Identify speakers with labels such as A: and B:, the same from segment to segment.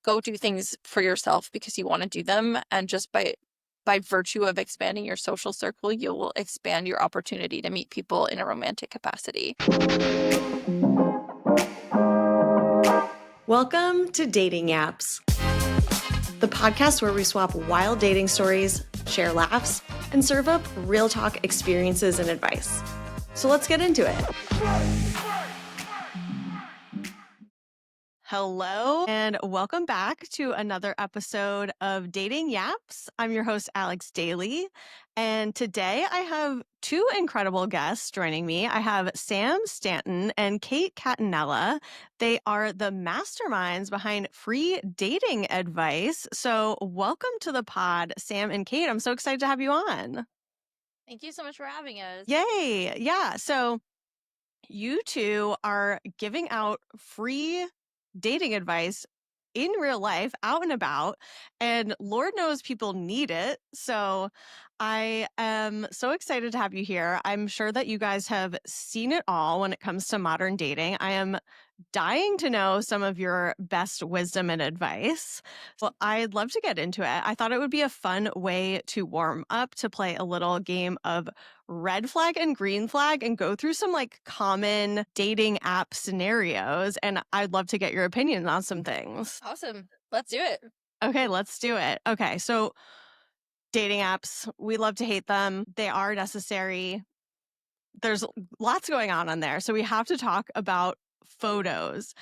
A: go do things for yourself because you want to do them. And just by virtue of expanding your social circle, you will expand your opportunity to meet people in a romantic capacity.
B: Welcome to Dating Yapps, the podcast where we swap wild dating stories, share laughs, and serve up real talk experiences and advice. So let's get into it. Hello, and welcome back to another episode of Dating Yapps. I'm your host, Alex Daly, and today I have two incredible guests joining me. I have Stanton and Kate Catinella. They are the masterminds behind free dating advice. So welcome to the pod, Sam and Kate. I'm so excited to have you on.
A: Thank you so much for having us.
B: Yay. Yeah. So you two are giving out free dating advice in real life, out and about, and Lord knows people need it. So I am so excited to have you here. I'm sure that you guys have seen it all when it comes to modern dating. I am dying to know some of your best wisdom and advice. Well, I'd love to get into it. I thought it would be a fun way to warm up, to play a little game of red flag and green flag and go through some like common dating app scenarios. And I'd love to get your opinion on some things.
A: Awesome. Let's do it.
B: Okay, let's do it. Okay, so dating apps, we love to hate them. They are necessary. There's lots going on there. So we have to talk about photos.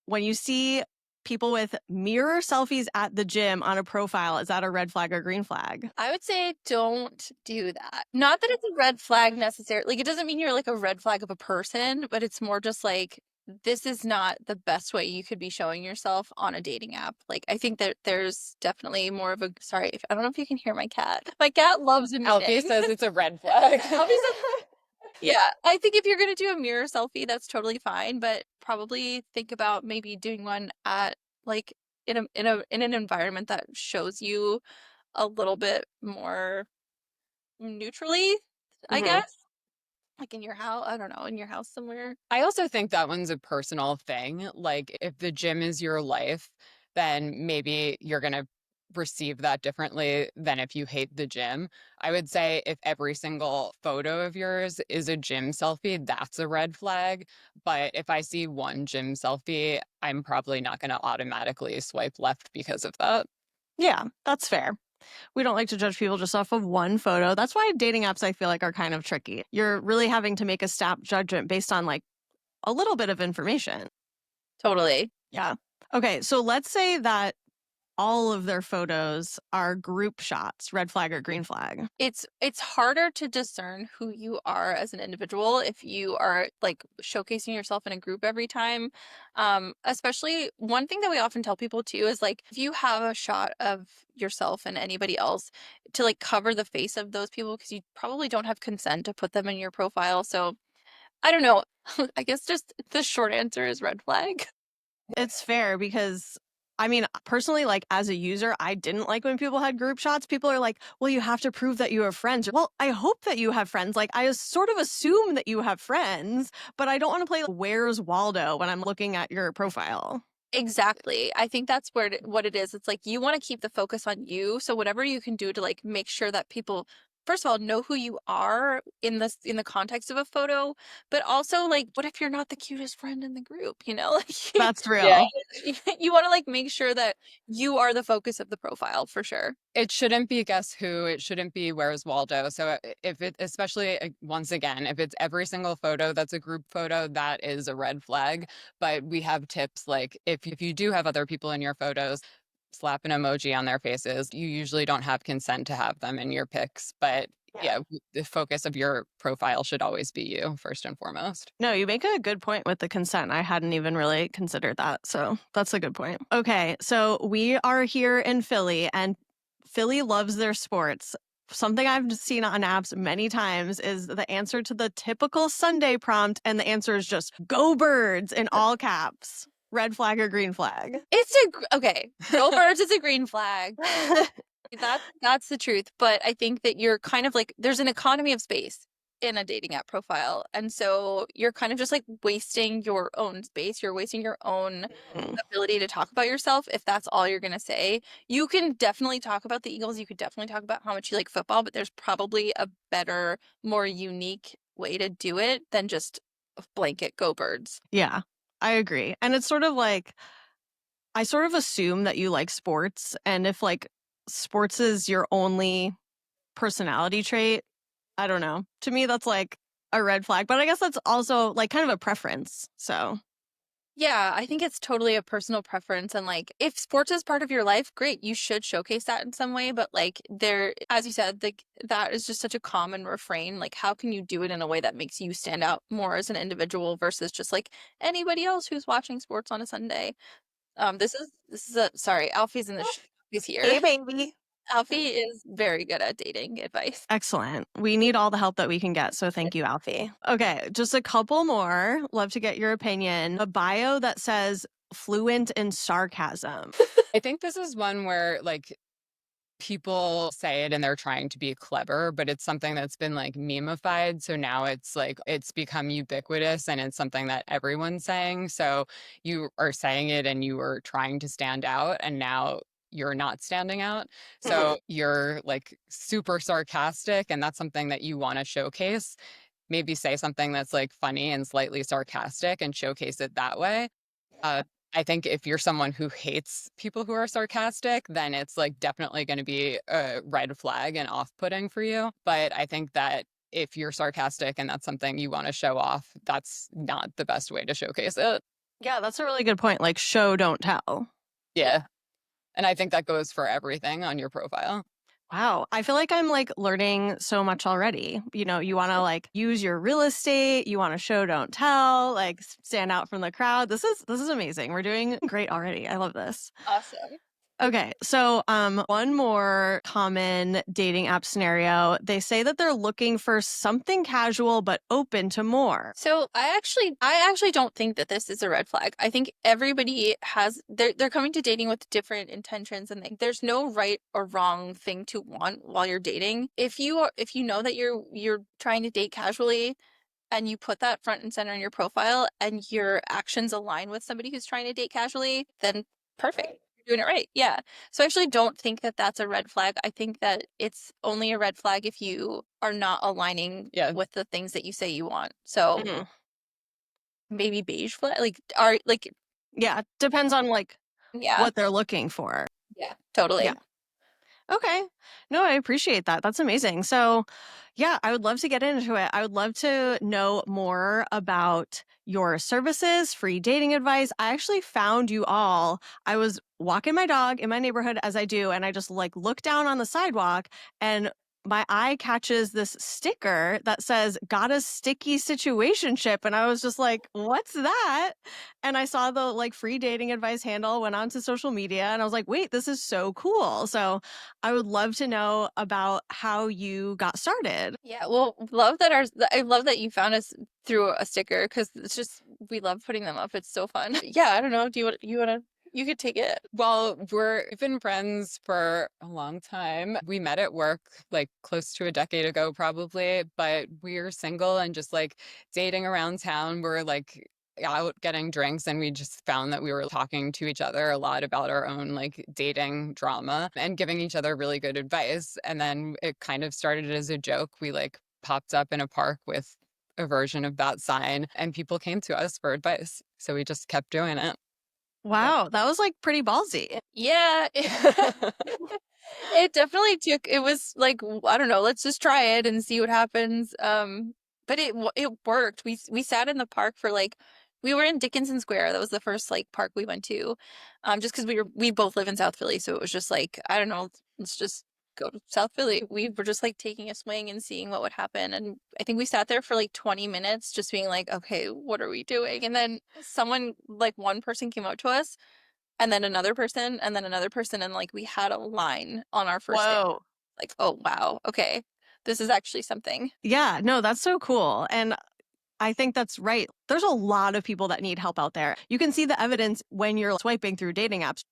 B: When you see people with mirror selfies at the gym on a profile, is that a red flag or green flag?
A: I would say don't do that. Not that it's a red flag necessarily. Like, it doesn't mean you're like a red flag of a person, but it's more just like, this is not the best way you could be showing yourself on a dating app. Like, I think that there's definitely more of a, sorry, I don't know if you can hear my cat. My cat loves a meeting.
C: Alfie says it's a red flag.
A: Yeah, I think if you're going to do a mirror selfie, that's totally fine, but probably think about maybe doing one at like in an environment that shows you a little bit more neutrally, I guess. Like in your house, I don't know, in your house somewhere.
C: I also think that one's a personal thing. Like, if the gym is your life, then maybe you're going to receive that differently than if you hate the gym. I would say if every single photo of yours is a gym selfie, that's a red flag. But if I see one gym selfie, I'm probably not going to automatically swipe left because of that.
B: Yeah, that's fair. We don't like to judge people just off of one photo. That's why dating apps, I feel like, are kind of tricky. You're really having to make a snap judgment based on like a little bit of information.
A: Totally.
B: Yeah. Okay, so let's say that all of their photos are group shots, red flag or green flag.
A: It's harder to discern who you are as an individual if you are like showcasing yourself in a group every time. Especially one thing that we often tell people too is like, if you have a shot of yourself and anybody else, to like cover the face of those people, because you probably don't have consent to put them in your profile. So I don't know. I guess just the short answer is red flag.
B: It's fair because I mean, personally, like as a user, I didn't like when people had group shots. People are like, well, you have to prove that you have friends. Well, I hope that you have friends. Like, I sort of assume that you have friends, but I don't want to play Where's Waldo when I'm looking at your profile.
A: Exactly. I think that's what it is. It's like you want to keep the focus on you. So whatever you can do to like make sure that people, first of all, know who you are in the context of a photo, but also like, what if you're not the cutest friend in the group? You know, like
B: That's real.
A: Yeah. You want to like make sure that you are the focus of the profile for sure.
C: It shouldn't be guess who. It shouldn't be where's Waldo. So if it, especially once again, if it's every single photo that's a group photo, that is a red flag. But we have tips like if you do have other people in your photos, slap an emoji on their faces. You usually don't have consent to have them in your pics, but yeah, the focus of your profile should always be you first and foremost.
B: No, you make a good point with the consent. I hadn't even really considered that. So that's a good point. Okay, so we are here in Philly and Philly loves their sports. Something I've seen on apps many times is the answer to the typical Sunday prompt, and the answer is just "Go Birds" in all caps. Red flag or green flag?
A: Okay. Go Birds is a green flag. That's the truth. But I think that you're kind of like, there's an economy of space. in a dating app profile. And so you're kind of just like wasting your own space. You're wasting your own
B: Mm.
A: ability to talk about yourself if that's all you're going to say. You can definitely talk about the Eagles. You could definitely talk about how much you like football, but there's probably a better, more unique way to do it than just blanket go birds.
B: Yeah, I agree. And it's sort of like, I sort of assume that you like sports. And if like sports is your only personality trait, I don't know. To me, that's like a red flag. But I guess that's also like kind of a preference. So,
A: Yeah, I think it's totally a personal preference. And like, if sports is part of your life, great, you should showcase that in some way. But like, there, as you said, like, that is just such a common refrain. Like, how can you do it in a way that makes you stand out more as an individual versus just like anybody else who's watching sports on a Sunday? This is a sorry, Alfie's in the he's here.
B: hey, baby.
A: Alfie is very good at dating advice.
B: Excellent. We need all the help that we can get. So thank you, Alfie. Okay, just a couple more. Love to get your opinion. A bio that says fluent in sarcasm.
C: I think this is one where like people say it and they're trying to be clever, but it's something that's been like memeified. So now it's like it's become ubiquitous and it's something that everyone's saying. So you are saying it and you are trying to stand out, and now you're not standing out. So you're like super sarcastic, and that's something that you want to showcase. Maybe say something that's like funny and slightly sarcastic and showcase it that way. Uh, I think if you're someone who hates people who are sarcastic, then it's like definitely going to be a red flag and off-putting for you. But I think that if you're sarcastic and that's something you want to show off, that's not the best way to showcase it.
B: Yeah, that's a really good point. Like, show, don't tell.
C: Yeah. And I think that goes for everything on your profile.
B: Wow. I feel like I'm like learning so much already. You know, you want to like use your real estate, you want to show, don't tell, like stand out from the crowd. This is amazing. We're doing great already. I love this.
A: Awesome.
B: Okay, so one more common dating app scenario. They say that they're looking for something casual but open to more.
A: So I actually don't think that this is a red flag. I think everybody has they're coming to dating with different intentions, and there's no right or wrong thing to want while you're dating. If you know that you're trying to date casually and you put that front and center in your profile and your actions align with somebody who's trying to date casually, then perfect. You're doing it right. Yeah. So I actually don't think that that's a red flag. I think that it's only a red flag if you are not aligning
C: Yeah.
A: with the things that you say you want. So
B: Mhm.
A: maybe beige flag, like are like
B: Yeah, depends on like
A: yeah,
B: what they're looking for.
A: yeah, totally.
B: Yeah. Okay. No, I appreciate that. That's amazing. So, yeah, I would love to get into it. I would love to know more about your services, free dating advice. I actually found you all. I was walking my dog in my neighborhood as I do, and I just like look down on the sidewalk and my eye catches this sticker that says got a sticky situationship, and I was just like, what's that? And I saw the like free dating advice handle, went onto social media, and I was like, wait, this is so cool. So I would love to know about how you got started.
A: Yeah, well, I love that you found us through a sticker because it's just we love putting them up. It's so fun. Yeah, I don't know. Do you could take it.
C: Well, we've been friends for a long time. We met at work like close to a decade ago, probably, but we're single and just like dating around town. We're like out getting drinks, and we just found that we were talking to each other a lot about our own like dating drama and giving each other really good advice. And then it kind of started as a joke. We like popped up in a park with a version of that sign, and people came to us for advice. So we just kept doing it.
B: Wow, that was like pretty ballsy.
A: Yeah. It definitely it was like, I don't know, let's just try it and see what happens. But it worked. We sat in the park for like we were in Dickinson Square. That was the first like park we went to. Just because we both live in South Philly, so it was just like, I don't know, let's just go to South Philly. We were just like taking a swing and seeing what would happen. And I think we sat there for like 20 minutes just being like, okay, what are we doing? And then one person came up to us and then another person, and then another person, and like we had a line on our first date.
B: Whoa.
A: Like, oh wow, okay, this is actually something.
B: Yeah, no, that's so cool. And I think that's right. There's a lot of people that need help out there. You can see the evidence when you're swiping through dating apps.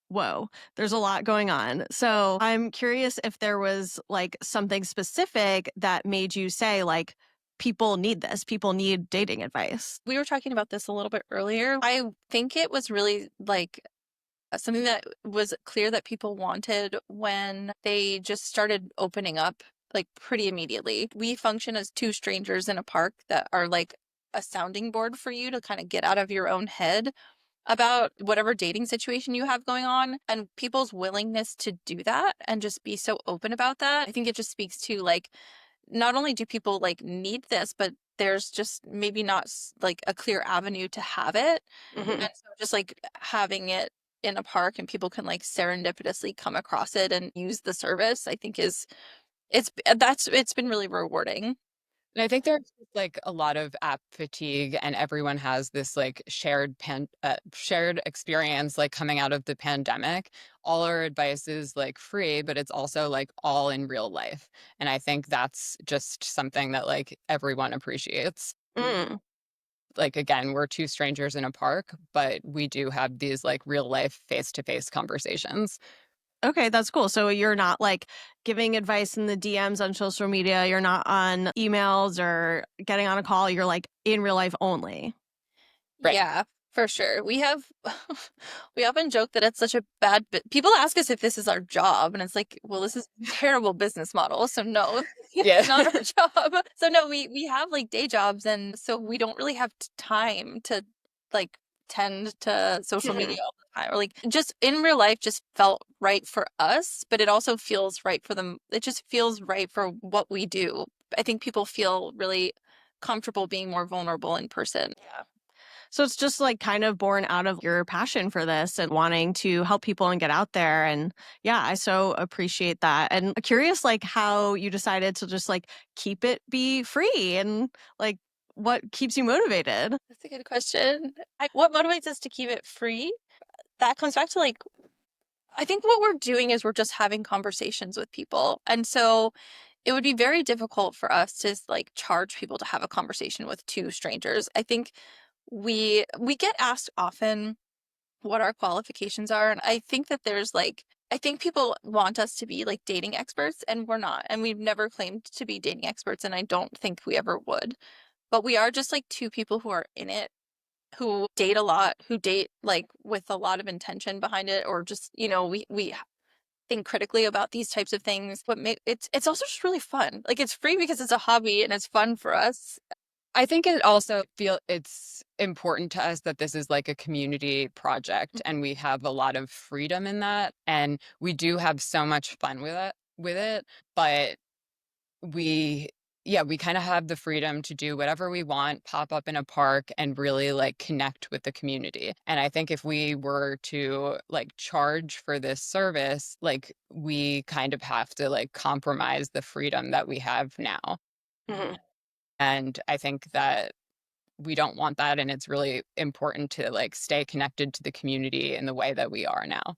B: Whoa, there's a lot going on. So I'm curious if there was like something specific that made you say, like, people need this. People need dating advice.
A: We were talking about this a little bit earlier. I think it was really like something that was clear that people wanted when they just started opening up like pretty immediately. We function as two strangers in a park that are like a sounding board for you to kind of get out of your own head about whatever dating situation you have going on, and people's willingness to do that and just be so open about that. I think it just speaks to like not only do people like need this, but there's just maybe not like a clear avenue to have it.
B: Mhm.
A: And so just like having it in a park and people can like serendipitously come across it and use the service, I think is it's been really rewarding.
C: And I think there's just, like a lot of app fatigue, and everyone has this like shared experience like coming out of the pandemic. All our advice is like free, but it's also like all in real life. And I think that's just something that like everyone appreciates.
B: Mm.
C: Like again, we're two strangers in a park, but we do have these like real life face-to-face conversations.
B: Okay, that's cool. So you're not like giving advice in the DMs on social media. You're not on emails or getting on a call. You're like in real life only.
C: Right.
A: Yeah, for sure. We have we often joke that it's such a bad people ask us if this is our job and it's like, well, this is a terrible business model. So no,
C: Yeah.
A: it's not our job. So no, we have like day jobs and so we don't really have time to like tend to social media
B: Mhm.
A: all the time. Or like just in real life just felt right for us, but it also feels right for them. It just feels right for what we do. I think people feel really comfortable being more vulnerable in person.
B: Yeah. So it's just like kind of born out of your passion for this and wanting to help people and get out there. And yeah, I so appreciate that. And curious, like how you decided to just like keep it be free and like what keeps you motivated.
A: That's a good question. What motivates us to keep it free? That comes back to like, I think what we're doing is we're just having conversations with people. And so it would be very difficult for us to like charge people to have a conversation with two strangers. I think we get asked often what our qualifications are. And I think that there's like, I think people want us to be like dating experts and we're not. And we've never claimed to be dating experts. And I don't think we ever would. But we are just like two people who are in it who date a lot, who date like with a lot of intention behind it, or just, we think critically about these types of things. But it's also just really fun. Like it's free because it's a hobby and it's fun for us.
C: I think it also feel it's important to us that this is like a community project and we have a lot of freedom in that, and we do have so much fun with it, but we yeah, we kind of have the freedom to do whatever we want, pop up in a park and really like connect with the community. And I think if we were to like charge for this service, like we kind of have to like compromise the freedom that we have now.
B: Mhm.
C: And I think that we don't want that, and it's really important to like stay connected to the community in the way that we are now.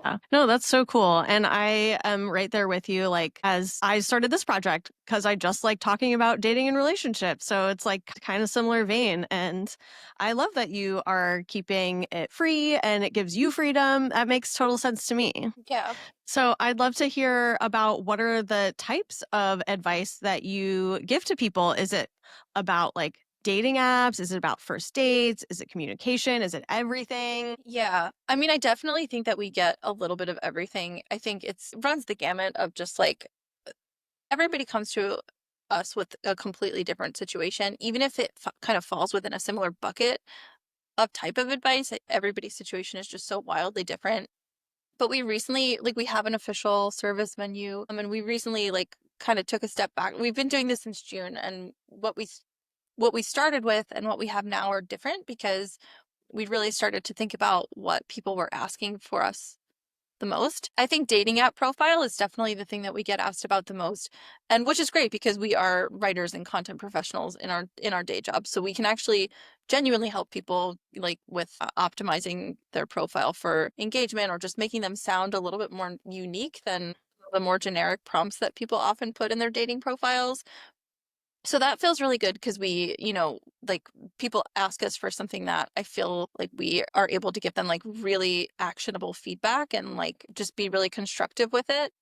B: Yeah. No, that's so cool. And I am right there with you. Like, as I started this project, because I just like talking about dating and relationships. So it's like kind of similar vein. And I love that you are keeping it free and it gives you freedom. That makes total sense to me.
A: Yeah.
B: So I'd love to hear about what are the types of advice that you give to people. Is it about like dating apps? Is it about first dates? Is it communication? Is it everything?
A: Yeah. I mean, I definitely think that we get a little bit of everything. I think it's runs the gamut of just like everybody comes to us with a completely different situation, even if it kind of falls within a similar bucket of type of advice. Everybody's situation is just so wildly different. But we recently, like, we have an official service menu, and we recently, like, kind of took a step back. We've been doing this since June, and what we started with and what we have now are different because we really started to think about what people were asking for us the most. I think dating app profile is definitely the thing that we get asked about the most, and which is great because we are writers and content professionals in our day job, so we can actually genuinely help people like with optimizing their profile for engagement or just making them sound a little bit more unique than the more generic prompts that people often put in their dating profiles. So that feels really good because like people ask us for something that I feel like we are able to give them like really actionable feedback and like just be really constructive with it.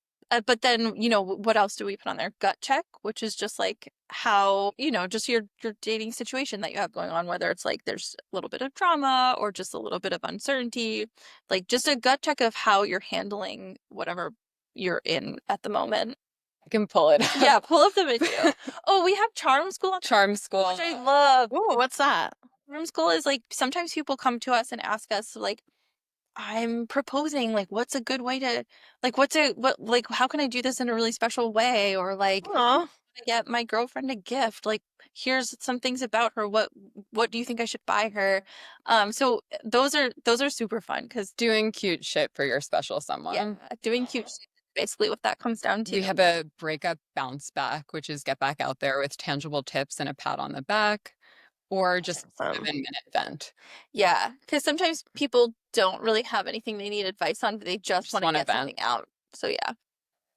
A: But then, you know, what else do we put on there? Gut check, which is just like how, you know, just your dating situation that you have going on, whether it's like there's a little bit of drama or just a little bit of uncertainty, like just a gut check of how you're handling whatever you're in at the moment.
C: I can pull it
A: Yeah,
C: up.
A: pull up the video. Oh, we have Charm School on
C: Charm School.
A: which I love.
B: Ooh, what's that?
A: Charm School is like sometimes people come to us and ask us like, I'm proposing, like, what's a good way to, like, like, how can I do this in a really special way? Or like,
B: Aw.
A: get my girlfriend a gift. Like, here's some things about her. What do you think I should buy her? So those are super fun because
C: Doing cute shit for your special
A: yeah,
C: someone.
A: doing cute shit is basically what that comes down
C: We
A: to.
C: have a breakup bounce back, which is get back out there with tangible tips and a pat on the back, or just a
B: Awesome.
C: 7-minute vent.
A: Yeah, because sometimes people don't really have anything they need advice on, but they just
C: Just
A: want to
C: want to
A: get
C: vent.
A: something out. So yeah.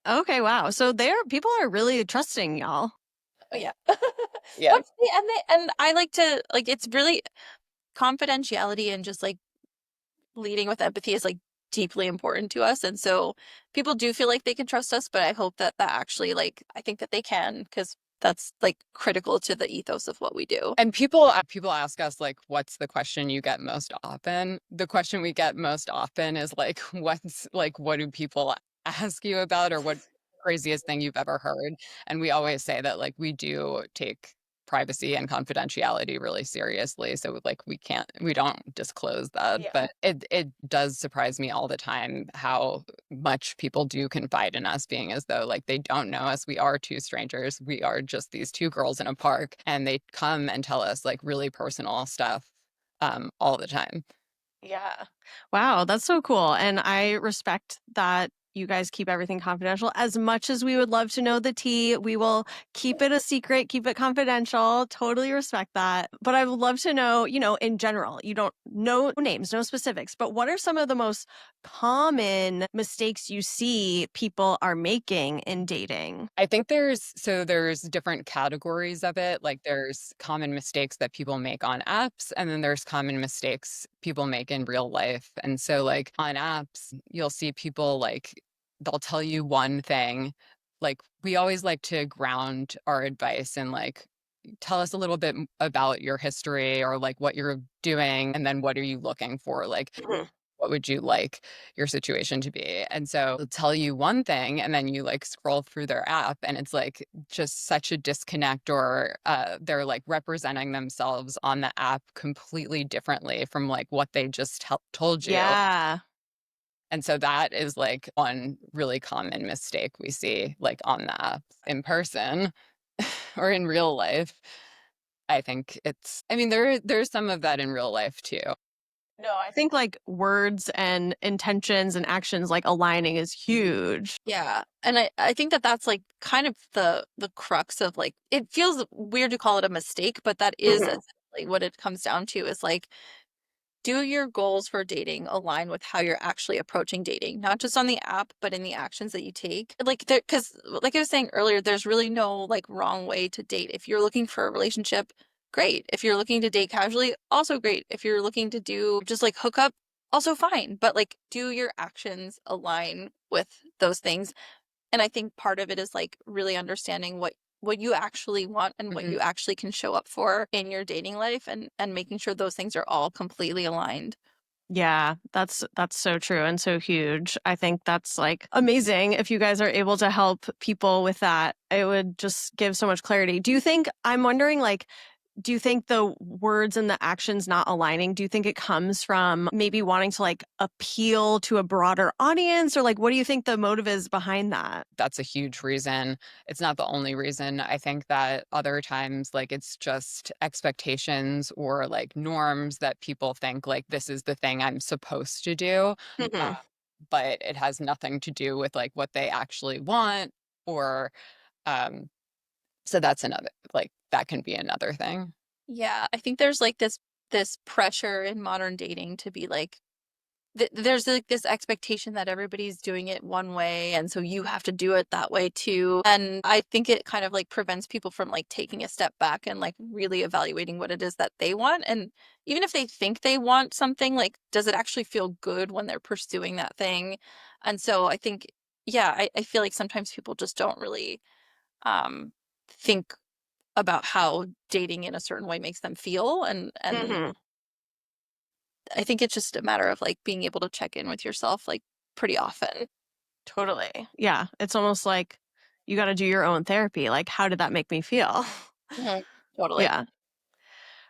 B: Okay, wow. So people are really trusting y'all.
A: Oh yeah.
C: Yeah.
A: And I like to like it's really confidentiality and just like leading with empathy is like deeply important to us. And so people do feel like they can trust us, but I hope that that actually like I think that they can because that's like critical to the ethos of what we do.
C: And people ask us like, what's the question you get most often? The question we get most often is like, what do people ask you about, or what craziest thing you've ever heard? And we always say that like we do take privacy and confidentiality really seriously. So like we don't disclose that.
B: Yeah.
C: But it does surprise me all the time how much people do confide in us, being as though like they don't know us. We are two strangers. We are just these two girls in a park, and they come and tell us like really personal stuff all the time.
B: Yeah. Wow, that's so cool. And I respect that you guys keep everything confidential. As much as we would love to know the tea, we will keep it a secret, keep it confidential. Totally respect that. But I would love to know, in general, you don't know names, no specifics, but what are some of the most common mistakes you see people are making in dating?
C: I think there's different categories of it. Like there's common mistakes that people make on apps, and then there's common mistakes people make in real life. And so like on apps, you'll see people like they'll tell you one thing. Like we always like to ground our advice and like tell us a little bit about your history or like what you're doing, and then what are you looking for? Like
B: Mhm.
C: what would you like your situation to be? And so they'll tell you one thing, and then you like scroll through their app, and it's like just such a disconnect, or they're like representing themselves on the app completely differently from like what they just told you.
B: Yeah.
C: And so that is like one really common mistake we see like on the app. In person or in real life, I think I mean there's some of that in real life too.
B: No, I think like words and intentions and actions like aligning is huge.
A: Yeah. And I think that that's like kind of the crux of like it feels weird to call it a mistake, but that is
B: Mhm.
A: essentially what it comes down to is like do your goals for dating align with how you're actually approaching dating, not just on the app, but in the actions that you take? Like there cuz like I was saying earlier, there's really no like wrong way to date. If you're looking for a relationship, great. If you're looking to date casually, also great. If you're looking to do just like hook up, also fine. But like do your actions align with those things? And I think part of it is like really understanding what you actually want and what
C: Mhm.
A: you actually can show up for in your dating life and making sure those things are all completely aligned.
B: Yeah, that's so true and so huge. I think that's like amazing if you guys are able to help people with that. It would just give so much clarity. I'm wondering like do you think the words and the actions not aligning, do you think it comes from maybe wanting to like appeal to a broader audience or like what do you think the motive is behind that?
C: That's a huge reason. It's not the only reason. I think that other times, like, it's just expectations or like norms that people think, like, this is the thing I'm supposed to do. Uh,
B: Mhm.
C: but it has nothing to do with like what they actually want. Or, so that's another, like, that can be another thing.
A: Yeah, I think there's like this pressure in modern dating to be like there's like this expectation that everybody's doing it one way and so you have to do it that way too. And I think it kind of like prevents people from like taking a step back and like really evaluating what it is that they want. And even if they think they want something, like does it actually feel good when they're pursuing that thing? And so I think yeah, I feel like sometimes people just don't really um think about how dating in a certain way makes them feel, and
B: Hmm.
A: I think it's just a matter of like being able to check in with yourself like pretty often.
B: Totally. Yeah. It's almost like you got to do your own therapy. Like, how did that make me feel?
A: Mhm. Totally.
B: Yeah.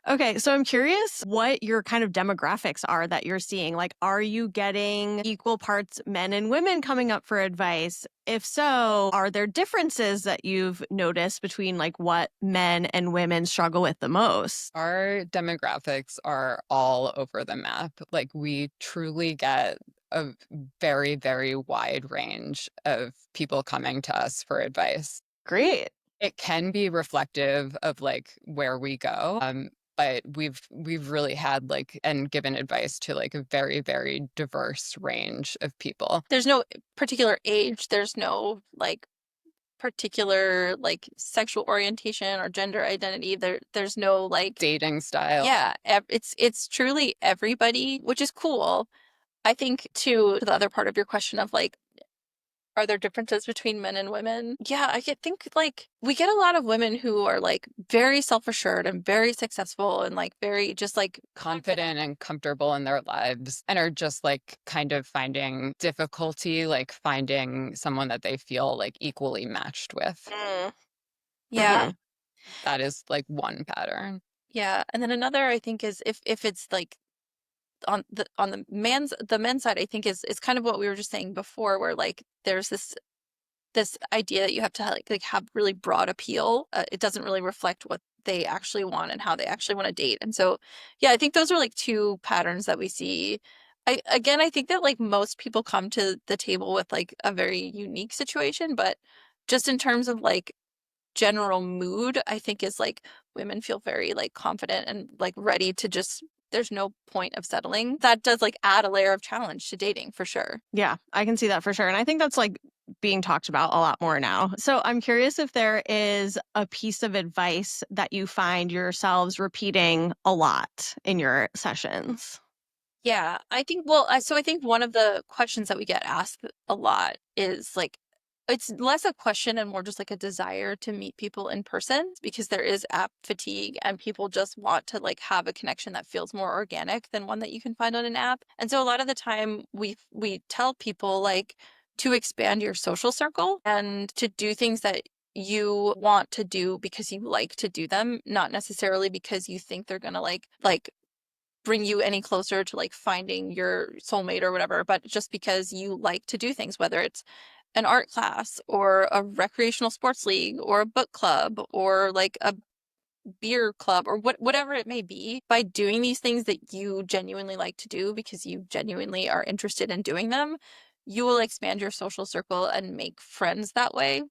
B: Okay, so I'm curious what your kind of demographics are that you're seeing. Like, are you getting equal parts men and women coming up for advice? If so, are there differences that you've noticed between like what men and women struggle with the most?
C: Our demographics are all over the map. Like, we truly get a very, very wide range of people coming to us for advice.
B: Great.
C: It can be reflective of like where we go. But we've really had like and given advice to like a very, very diverse range of people.
A: There's no particular age, there's no like particular like sexual orientation or gender identity. There's no like,
C: Dating style.
A: yeah, it's truly everybody, which is cool. I think to the other part of your question of like, are there differences between men and women? Yeah, think like we get a lot of women who are like very self-assured and very successful and like very just like
C: Confident and comfortable in their lives and are just like kind of finding difficulty like finding someone that they feel like equally matched with.
B: Mm.
A: yeah,
B: Hmm.
C: That is like one pattern.
A: yeah. And then another I think is if it's like on the men's side, I think is kind of what we were just saying before, where like there's this idea that you have to like have really broad appeal. It doesn't really reflect what they actually want and how they actually want to date. And so, yeah, I think those are like two patterns that we see. I think that like most people come to the table with like a very unique situation, but just in terms of like general mood, I think is like women feel very like confident and like ready to just there's no point of settling. That does like add a layer of challenge to dating for sure.
B: Yeah, I can see that for sure. And I think that's like being talked about a lot more now. So I'm curious if there is a piece of advice that you find yourselves repeating a lot in your sessions.
A: Yeah, I think, so I think one of the questions that we get asked a lot is like, it's less a question and more just like a desire to meet people in person because there is app fatigue and people just want to like have a connection that feels more organic than one that you can find on an app. And so a lot of the time we tell people like to expand your social circle and to do things that you want to do because you like to do them, not necessarily because you think they're gonna like bring you any closer to like finding your soulmate or whatever, but just because you like to do things, whether it's an art class or a recreational sports league or a book club or like a beer club or whatever it may be, by doing these things that you genuinely like to do because you genuinely are interested in doing them, you will expand your social circle and make friends that way.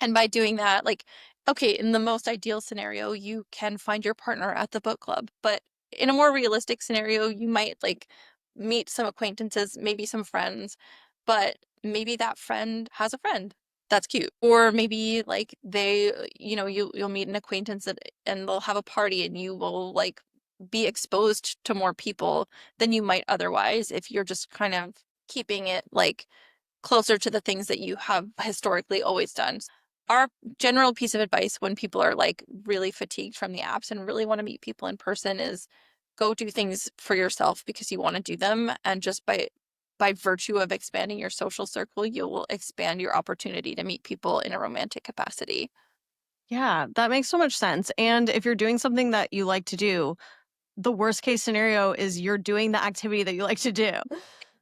A: And by doing that, like, okay, in the most ideal scenario, you can find your partner at the book club. But in a more realistic scenario, you might like meet some acquaintances, maybe some friends, but maybe that friend has a friend that's cute. Or maybe like you'll meet an acquaintance and they'll have a party and you will like be exposed to more people than you might otherwise if you're just kind of keeping it like closer to the things that you have historically always done. Our general piece of advice when people are like really fatigued from the apps and really want to meet people in person is go do things for yourself because you want to do them. And just by virtue of expanding your social circle, you will expand your opportunity to meet people in a romantic capacity.
B: Yeah, that makes so much sense. And if you're doing something that you like to do, the worst case scenario is you're doing the activity that you like to do.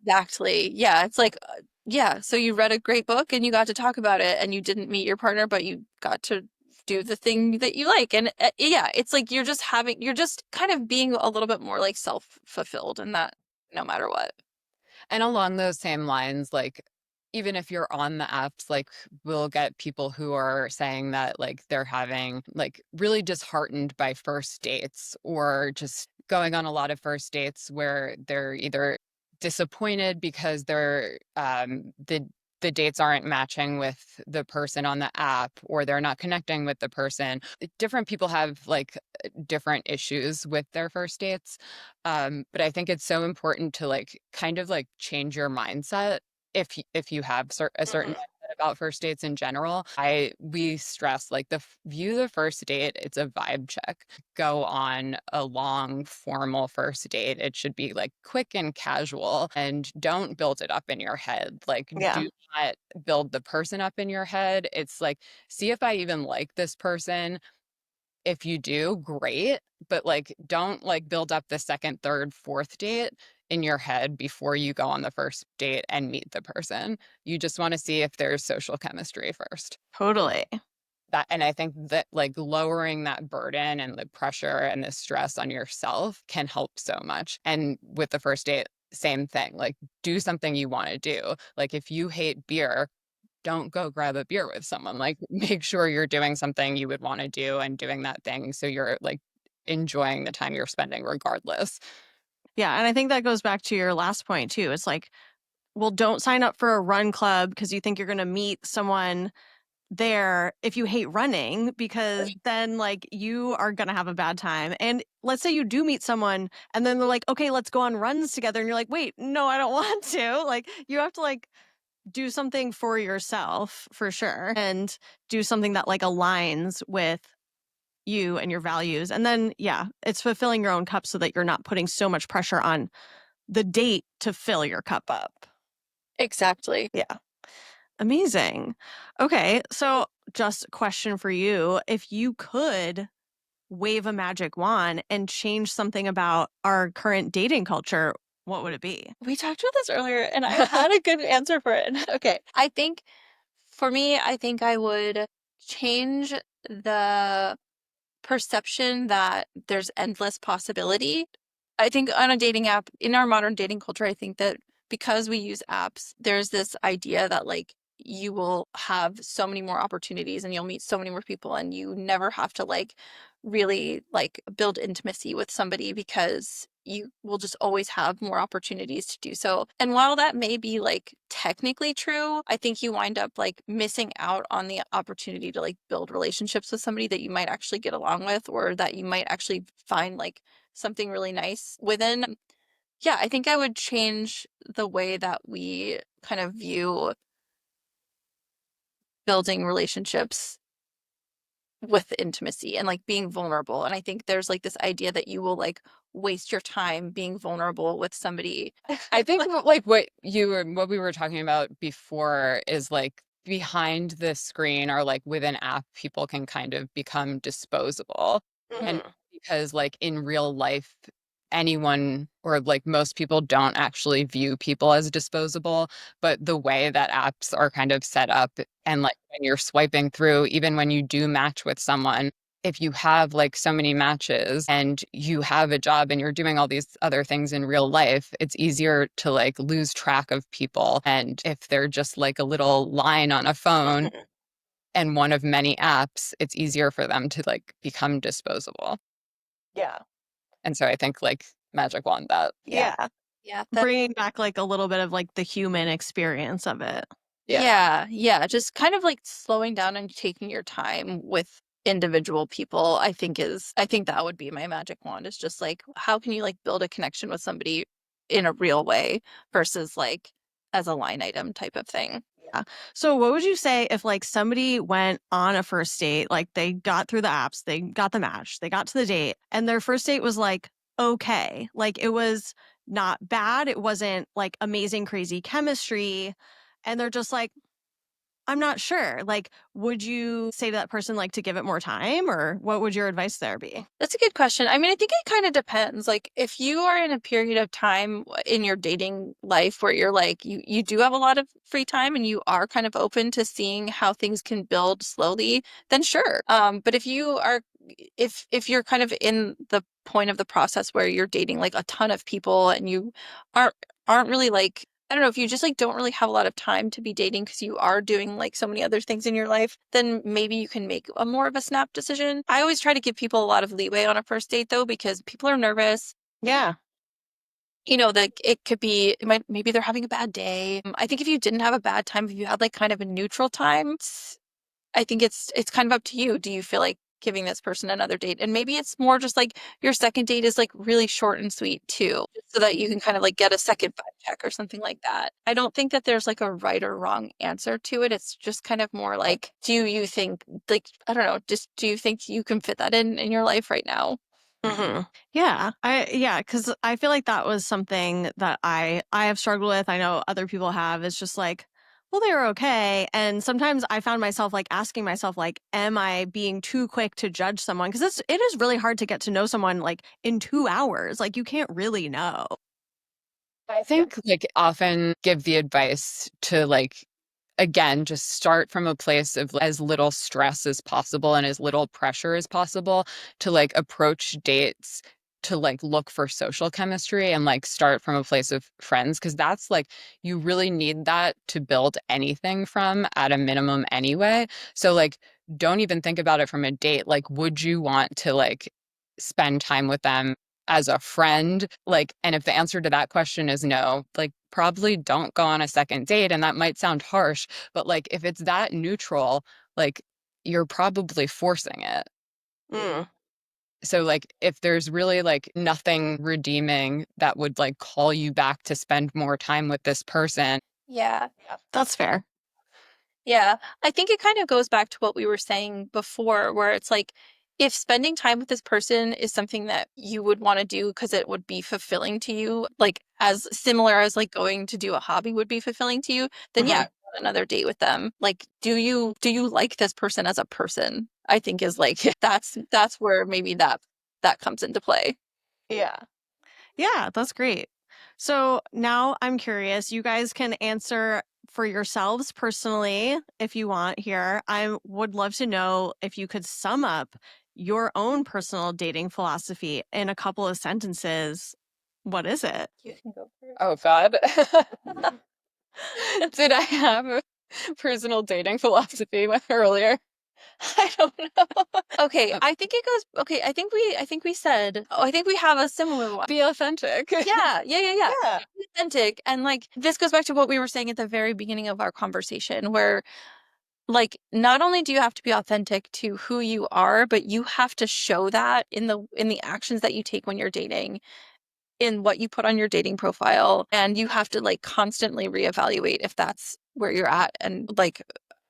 A: Exactly. Yeah. It's like, yeah. So you read a great book and you got to talk about it and you didn't meet your partner, but you got to do the thing that you like. And yeah, it's like you're just kind of being a little bit more like self-fulfilled and that no matter what.
C: And along those same lines, like even if you're on the apps, like we'll get people who are saying that like they're having like really disheartened by first dates or just going on a lot of first dates where they're either disappointed because the dates aren't matching with the person on the app or they're not connecting with the person. Different people have like different issues with their first dates. But I think it's so important to like kind of like change your mindset if you have a certain
B: Mhm.
C: mindset about first dates in general, we stress like view the first date, it's a vibe check. Go on a long formal first date. It should be like quick and casual, and don't build it up in your head. Like
B: Yeah.
C: do not build the person up in your head. It's like, see if I even like this person. If you do, great, but like don't like build up the second, third, fourth date in your head before you go on the first date and meet the person. You just want to see if there's social chemistry first.
B: Totally.
C: That, and I think that like lowering that burden and the pressure and the stress on yourself can help so much. And with the first date, same thing. Like do something you want to do. Like if you hate beer, don't go grab a beer with someone. Like make sure you're doing something you would want to do and doing that thing so you're like enjoying the time you're spending regardless.
B: Yeah, and I think that goes back to your last point too. It's like, well, don't sign up for a run club because you think you're going to meet someone there if you hate running, because then like you are going to have a bad time. And let's say you do meet someone and then they're like, "Okay, let's go on runs together." And you're like, "Wait, no, I don't want to." Like you have to like do something for yourself for sure, and do something that like aligns with you and your values. And then yeah, it's fulfilling your own cup so that you're not putting so much pressure on the date to fill your cup up.
A: Exactly.
B: Yeah. Amazing. Okay, so just a question for you. If you could wave a magic wand and change something about our current dating culture, what would it be?
A: We talked about this earlier and I had a good answer for it. Okay. I think for me, I think I would change the perception that there's endless possibility. I think on a dating app, in our modern dating culture, I think that because we use apps, there's this idea that like you will have so many more opportunities and you'll meet so many more people and you never have to like really like build intimacy with somebody because you will just always have more opportunities to do so. And while that may be like technically true, I think you wind up like missing out on the opportunity to like build relationships with somebody that you might actually get along with or that you might actually find like something really nice within. Yeah, I think I would change the way that we kind of view building relationships with intimacy and like being vulnerable. And I think there's like this idea that you will like waste your time being vulnerable with somebody.
C: I think like what we were talking about before is like behind the screen or like with an app, people can kind of become disposable. And
B: Mhm.
C: because like in real life, anyone or like most people don't actually view people as disposable, but the way that apps are kind of set up and like when you're swiping through, even when you do match with someone, if you have like so many matches and you have a job and you're doing all these other things in real life, it's easier to like lose track of people. And if they're just like a little line on a phone
B: Mhm.
C: and one of many apps, it's easier for them to like become disposable.
B: Yeah.
C: And so I think like magic wand that.
A: Yeah.
B: Yeah.
A: Yeah.
B: Bringing back like a little bit of like the human experience of it.
C: Yeah.
A: Yeah, yeah, just kind of like slowing down and taking your time with individual people, I think that would be my magic wand is just like how can you like build a connection with somebody in a real way versus like as a line item type of thing.
B: Yeah. So what would you say if like somebody went on a first date, like they got through the apps, they got the match, they got to the date, and their first date was like okay. Like it was not bad, it wasn't like amazing crazy chemistry, and they're just like I'm not sure. Like would you say to that person like to give it more time, or what would your advice there be?
A: That's a good question. I mean, I think it kind of depends. Like if you are in a period of time in your dating life where you're like you do have a lot of free time and you are kind of open to seeing how things can build slowly, then sure. But if you are if you're kind of in the point of the process where you're dating like a ton of people and you aren't aren't really like I don't know if you just like don't really have a lot of time to be dating because you are doing like so many other things in your life, then maybe you can make a more of a snap decision. I always try to give people a lot of leeway on a first date though, because people are nervous.
B: Yeah.
A: You know, that it could be it might maybe they're having a bad day. I think if you didn't have a bad time, if you had like kind of a neutral time, I think it's kind of up to you. Do you feel like giving this person another date. And maybe it's more just like your second date is like really short and sweet too, so that you can kind of like get a second vibe check or something like that. I don't think that there's like a right or wrong answer to it. It's just kind of more like, do you think, like, I don't know, just do you think you can fit that in your life right now?
B: Yeah, because I feel like that was something that I have struggled with. I know other people have. It's just like, well, they were okay. And sometimes I found myself like asking myself, like, am I being too quick to judge someone? Because it is really hard to get to know someone like in 2 hours. Like you can't really know.
C: I think like often give the advice to like again just start from a place of as little stress as possible and as little pressure as possible to like approach dates to like look for social chemistry and like start from a place of friends because that's like you really need that to build anything from at a minimum anyway. So like don't even think about it from a date. Like would you want to like spend time with them as a friend? Like, and if the answer to that question is no, like probably don't go on a second date. And that might sound harsh, but like if it's that neutral, like you're probably forcing it.
B: Mm.
C: So like if there's really like nothing redeeming that would like call you back to spend more time with this person.
A: Yeah.
B: That's fair.
A: Yeah, I think it kind of goes back to what we were saying before, where it's like if spending time with this person is something that you would want to do because it would be fulfilling to you, like as similar as like going to do a hobby would be fulfilling to you, then yeah,
B: Mhm.
A: go on another date with them. Like, do you like this person as a person? I think is like that's where maybe that comes into play.
B: Yeah. Yeah, that's great. So now I'm curious. You guys can answer for yourselves personally if you want here. I would love to know if you could sum up your own personal dating philosophy in a couple of sentences. What is it?
A: You can go first.
C: Oh God. Did I have a personal dating philosophy earlier? I don't know.
A: Okay, I think it goes. Okay, I think we said. Oh, I think we have a similar one.
C: Be authentic.
A: Yeah.
B: Yeah.
A: Be authentic. And like this goes back to what we were saying at the very beginning of our conversation, where like not only do you have to be authentic to who you are, but you have to show that in the actions that you take when you're dating, in what you put on your dating profile, and you have to like constantly reevaluate if that's where you're at and like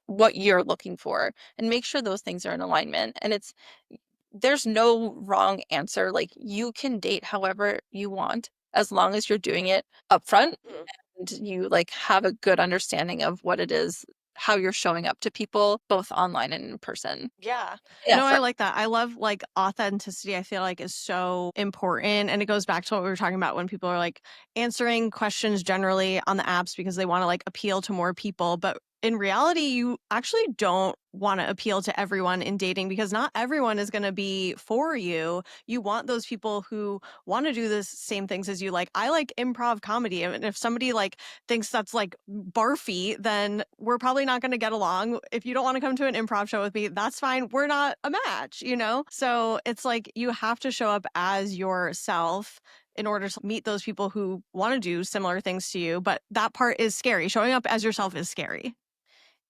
A: what you're looking for and make sure those things are in alignment. And there's no wrong answer. Like you can date however you want as long as you're doing it upfront
B: Mhm.
A: and you like have a good understanding of what it is, how you're showing up to people, both online and in person.
B: Yeah.
A: Yeah,
B: No, I like that. I love like authenticity, I feel like is so important. And it goes back to what we were talking about when people are like answering questions generally on the apps because they want to like appeal to more people. But in reality, you actually don't want to appeal to everyone in dating because not everyone is going to be for you. You want those people who want to do the same things as you. Like, I like improv comedy. And if somebody like thinks that's like barfy, then we're probably not going to get along. If you don't want to come to an improv show with me, that's fine. We're not a match, you know? So it's like you have to show up as yourself in order to meet those people who want to do similar things to you. But that part is scary. Showing up as yourself is scary.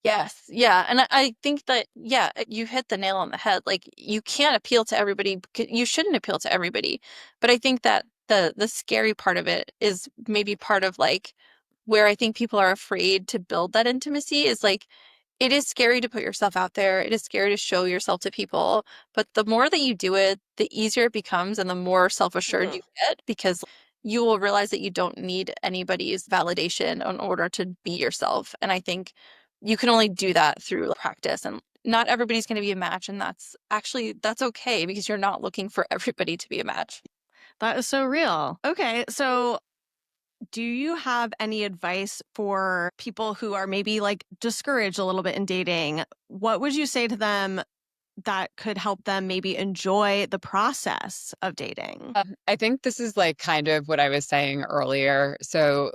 A: yes. Yeah. And I think that, yeah, you hit the nail on the head. Like you can't appeal to everybody. You shouldn't appeal to everybody. But I think that the scary part of it is maybe part of like where I think people are afraid to build that intimacy is like it is scary to put yourself out there. It is scary to show yourself to people. But the more that you do it, the easier it becomes and the more self-assured
B: Mhm.
A: you get because you will realize that you don't need anybody's validation in order to be yourself. And I think you can only do that through practice. And not everybody's going to be a match. And that's okay because you're not looking for everybody to be a match.
B: That is so real. Okay. So, do you have any advice for people who are maybe like discouraged a little bit in dating? What would you say to them that could help them maybe enjoy the process of dating?
C: I think this is like kind of what I was saying earlier. So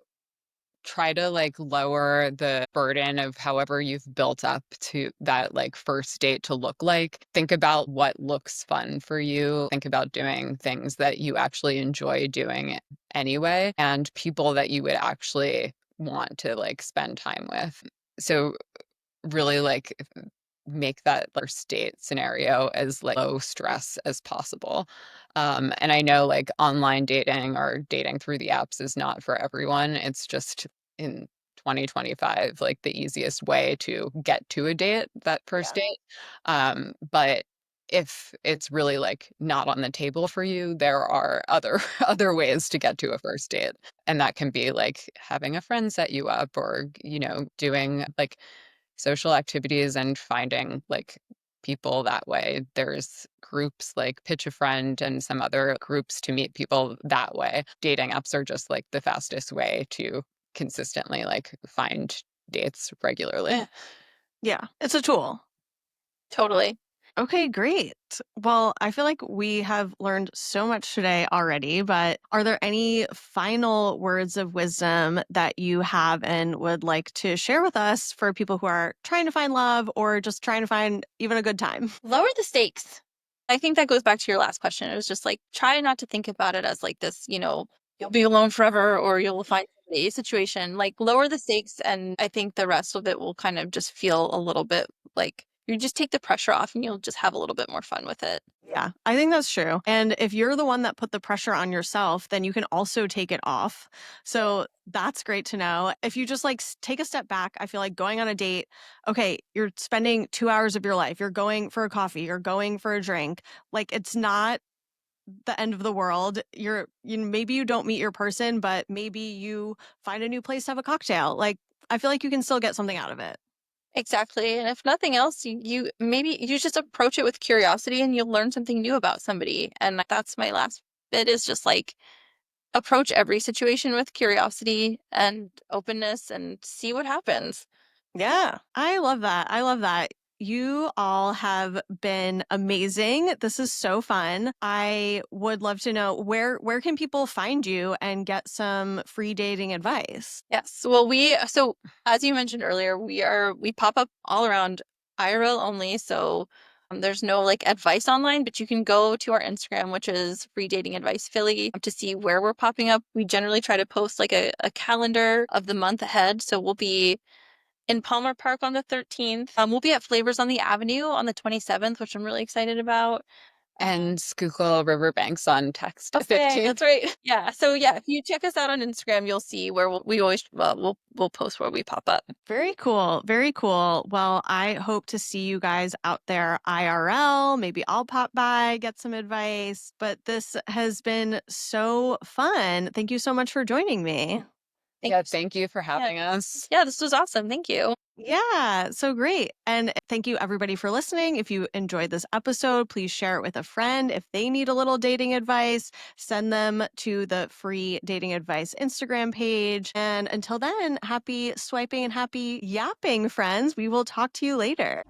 C: try to like lower the burden of however you've built up to that like first date to look like. Think about what looks fun for you. Think about doing things that you actually enjoy doing anyway and people that you would actually want to like spend time with. So really like make that first date scenario as like low stress as possible. And I know like online dating or dating through the apps is not for everyone. It's just in 2025, like the easiest way to get to a date, that first
B: Yeah.
C: date. But if it's really like not on the table for you, there are other other ways to get to a first date. And that can be like having a friend set you up or, doing like social activities and finding like people that way. There's groups like Pitch a Friend and some other groups to meet people that way. Dating apps are just like the fastest way to consistently like find dates regularly.
B: Yeah. It's a tool.
A: Totally.
B: Okay, great. Well, I feel like we have learned so much today already, but are there any final words of wisdom that you have and would like to share with us for people who are trying to find love or just trying to find even a good time?
A: Lower the stakes. I think that goes back to your last question. It was just like, try not to think about it as like this, you'll be alone forever or you'll find a situation. Like, lower the stakes. And I think the rest of it will kind of just feel a little bit like you just take the pressure off and you'll just have a little bit more fun with it.
B: Yeah, I think that's true. And if you're the one that put the pressure on yourself, then you can also take it off. So that's great to know. If you just like take a step back, I feel like going on a date, okay, you're spending 2 hours of your life, you're going for a coffee, you're going for a drink. Like it's not the end of the world. Maybe you don't meet your person, but maybe you find a new place to have a cocktail. Like I feel like you can still get something out of it.
A: Exactly. And if nothing else, you maybe you just approach it with curiosity and you'll learn something new about somebody. And that's my last bit is just like approach every situation with curiosity and openness and see what happens.
B: Yeah, I love that. I love that. You all have been amazing. This is so fun. I would love to know where can people find you and get some free dating advice?
A: Yes. Well, so as you mentioned earlier, we pop up all around IRL only. So there's no like advice online, but you can go to our Instagram, which is Free Dating Advice Philly, to see where we're popping up. We generally try to post like a calendar of the month ahead. So we'll be in Palmer Park on the 13th. We'll be at Flavors on the Avenue on the 27th, which I'm really excited about.
C: And Schuylkill Riverbanks on text
A: Okay,
C: 15th.
A: that's right. Yeah. So yeah, if you check us out on Instagram, you'll see where we always we'll post where we pop up.
B: Very cool. Very cool. Well, I hope to see you guys out there IRL. Maybe I'll pop by, get some advice. But this has been so fun. Thank you so much for joining me.
C: Yeah,
A: Thanks.
C: thank you for having us.
A: Yeah, this was awesome. Thank you.
B: Yeah, so great. And thank you everybody for listening. If you enjoyed this episode, please share it with a friend. If they need a little dating advice, send them to the free dating advice Instagram page. And until then, happy swiping and happy yapping, friends. We will talk to you later.